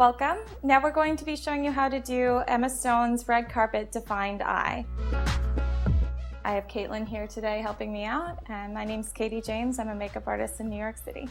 Welcome. Now we're going to be showing you how to do Emma Stone's Red Carpet Defined Eye. I have Caitlin here today helping me out, and my name's Katie James. I'm a makeup artist in New York City.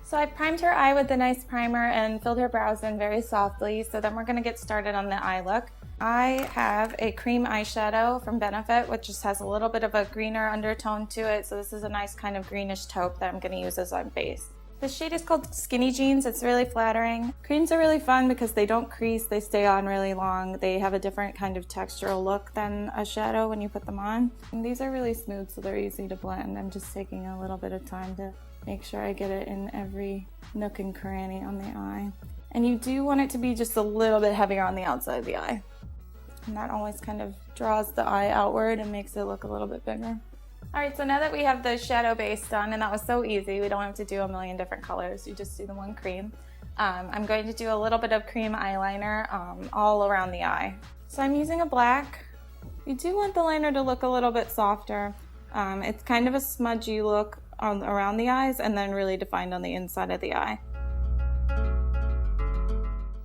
So I primed her eye with a nice primer and filled her brows in very softly, so then we're going to get started on the eye look. I have a cream eyeshadow from Benefit, which just has a little bit of a greener undertone to it, so this is a nice kind of greenish taupe that I'm going to use as my base. The shade is called Skinny Jeans. It's really flattering. Creams are really fun because they don't crease, they stay on really long. They have a different kind of textural look than a shadow when you put them on. And these are really smooth, so they're easy to blend. I'm just taking a little bit of time to make sure I get it in every nook and cranny on the eye. And you do want it to be just a little bit heavier on the outside of the eye. And that always kind of draws the eye outward and makes it look a little bit bigger. Alright, so now that we have the shadow base done, and that was so easy, we don't have to do a million different colors, you just do the one cream. I'm going to do a little bit of cream eyeliner all around the eye. So I'm using a black. You do want the liner to look a little bit softer. It's kind of a smudgy look around the eyes and then really defined on the inside of the eye.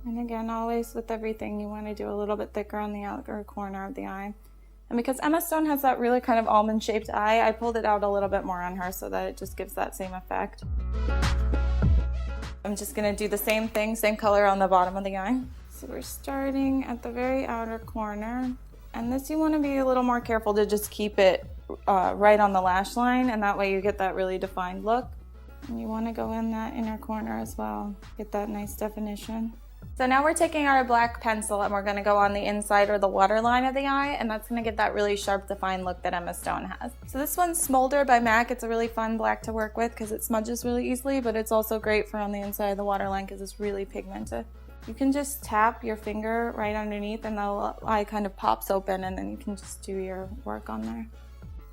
And again, always with everything, you want to do a little bit thicker on the outer corner of the eye. And because Emma Stone has that really kind of almond-shaped eye, I pulled it out a little bit more on her so that it just gives that same effect. I'm just going to do the same thing, same color on the bottom of the eye. So we're starting at the very outer corner. And this you want to be a little more careful to just keep it right on the lash line, and that way you get that really defined look. And you want to go in that inner corner as well, get that nice definition. So now we're taking our black pencil and we're going to go on the inside or the waterline of the eye, and that's going to get that really sharp defined look that Emma Stone has. So this one's Smolder by MAC. It's a really fun black to work with because it smudges really easily, but it's also great for on the inside of the waterline because it's really pigmented. You can just tap your finger right underneath and the eye kind of pops open, and then you can just do your work on there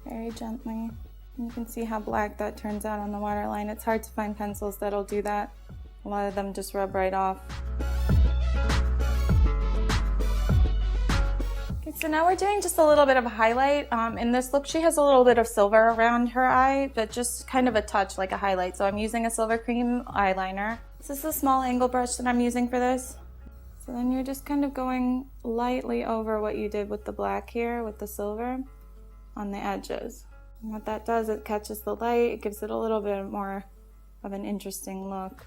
very gently. And you can see how black that turns out on the waterline. It's hard to find pencils that'll do that. A lot of them just rub right off. So now we're doing just a little bit of a highlight. In this look, she has a little bit of silver around her eye, but just kind of a touch like a highlight. So I'm using a silver cream eyeliner. This is a small angle brush that I'm using for this. So then you're just kind of going lightly over what you did with the black here, with the silver, on the edges. And what that does, it catches the light, it gives it a little bit more of an interesting look.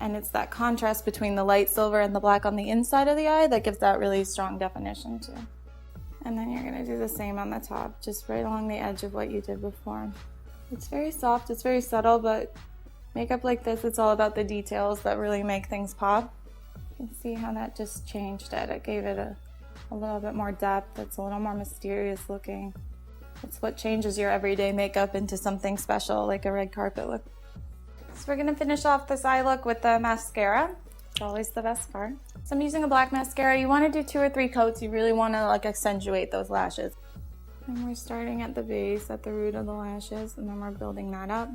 And it's that contrast between the light silver and the black on the inside of the eye that gives that really strong definition too. And then you're going to do the same on the top, just right along the edge of what you did before. It's very soft, it's very subtle, but makeup like this, it's all about the details that really make things pop. You can see how that just changed it. It gave it a little bit more depth. It's a little more mysterious looking. It's what changes your everyday makeup into something special, like a red carpet look. So we're going to finish off this eye look with the mascara. It's always the best part. So I'm using a black mascara. You want to do 2 or 3 coats. You really want to accentuate those lashes. And we're starting at the base, at the root of the lashes, and then we're building that up.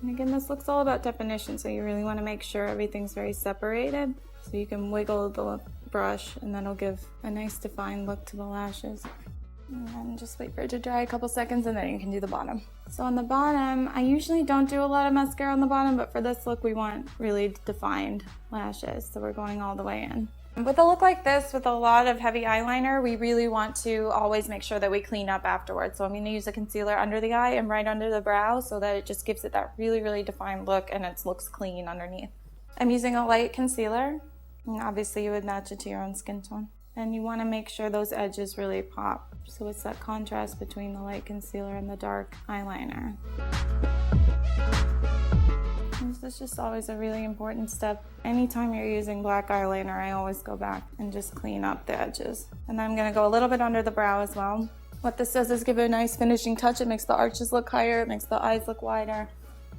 And again, this looks all about definition, so you really want to make sure everything's very separated. So you can wiggle the brush, and that'll give a nice defined look to the lashes. And then just wait for it to dry a couple seconds, and then you can do the bottom. So on the bottom, I usually don't do a lot of mascara on the bottom, but for this look we want really defined lashes, so we're going all the way in. With a look like this, with a lot of heavy eyeliner, we really want to always make sure that we clean up afterwards. So I'm going to use a concealer under the eye and right under the brow so that it just gives it that really, really defined look and it looks clean underneath. I'm using a light concealer, and obviously you would match it to your own skin tone. And you want to make sure those edges really pop. So it's that contrast between the light concealer and the dark eyeliner. This is just always a really important step. Anytime you're using black eyeliner, I always go back and just clean up the edges. And then I'm going to go a little bit under the brow as well. What this does is give it a nice finishing touch. It makes the arches look higher, it makes the eyes look wider.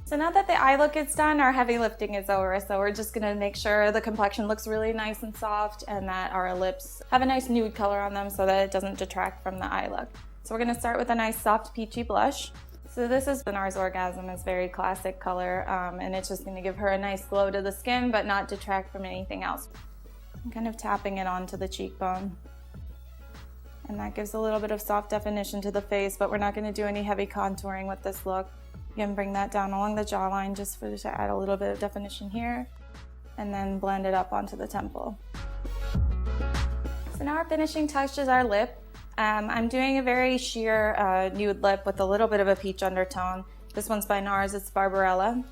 So now that the eye look is done, our heavy lifting is over. So we're just going to make sure the complexion looks really nice and soft and that our lips have a nice nude color on them so that it doesn't detract from the eye look. So we're going to start with a nice soft peachy blush. So this is the NARS Orgasm. It's very classic color, and it's just going to give her a nice glow to the skin but not detract from anything else. I'm kind of tapping it onto the cheekbone. And that gives a little bit of soft definition to the face, but we're not going to do any heavy contouring with this look. You can bring that down along the jawline just to add a little bit of definition here. and then blend it up onto the temple. So now our finishing touch is our lip. I'm doing a very sheer nude lip with a little bit of a peach undertone. This one's by NARS, it's Barbarella.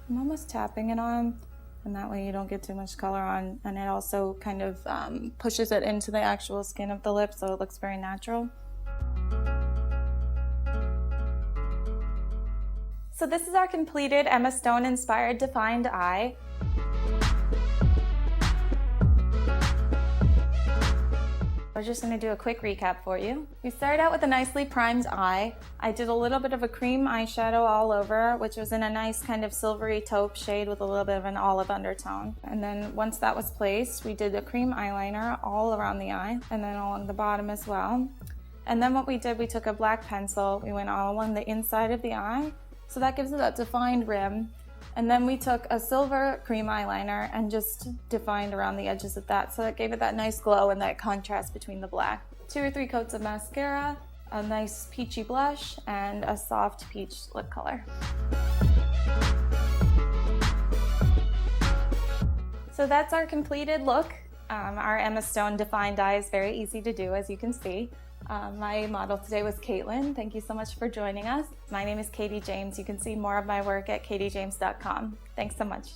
I'm almost tapping it on, and that way you don't get too much color on, and it also kind of pushes it into the actual skin of the lip, so it looks very natural. So this is our completed Emma Stone inspired defined eye. We're just going to do a quick recap for you. We started out with a nicely primed eye. I did a little bit of a cream eyeshadow all over, which was in a nice kind of silvery taupe shade with a little bit of an olive undertone. And then once that was placed, we did a cream eyeliner all around the eye and then along the bottom as well. And then what we did, we took a black pencil, we went all along the inside of the eye, so that gives it that defined rim. And then we took a silver cream eyeliner and just defined around the edges of that, so it gave it that nice glow and that contrast between the black. 2 or 3 coats of mascara, a nice peachy blush, and a soft peach lip color. So that's our completed look. Our Emma Stone defined eye is very easy to do, as you can see. My model today was Kathelyne. Thank you so much for joining us. My name is Katie James. You can see more of my work at CHIC.TV. Thanks so much.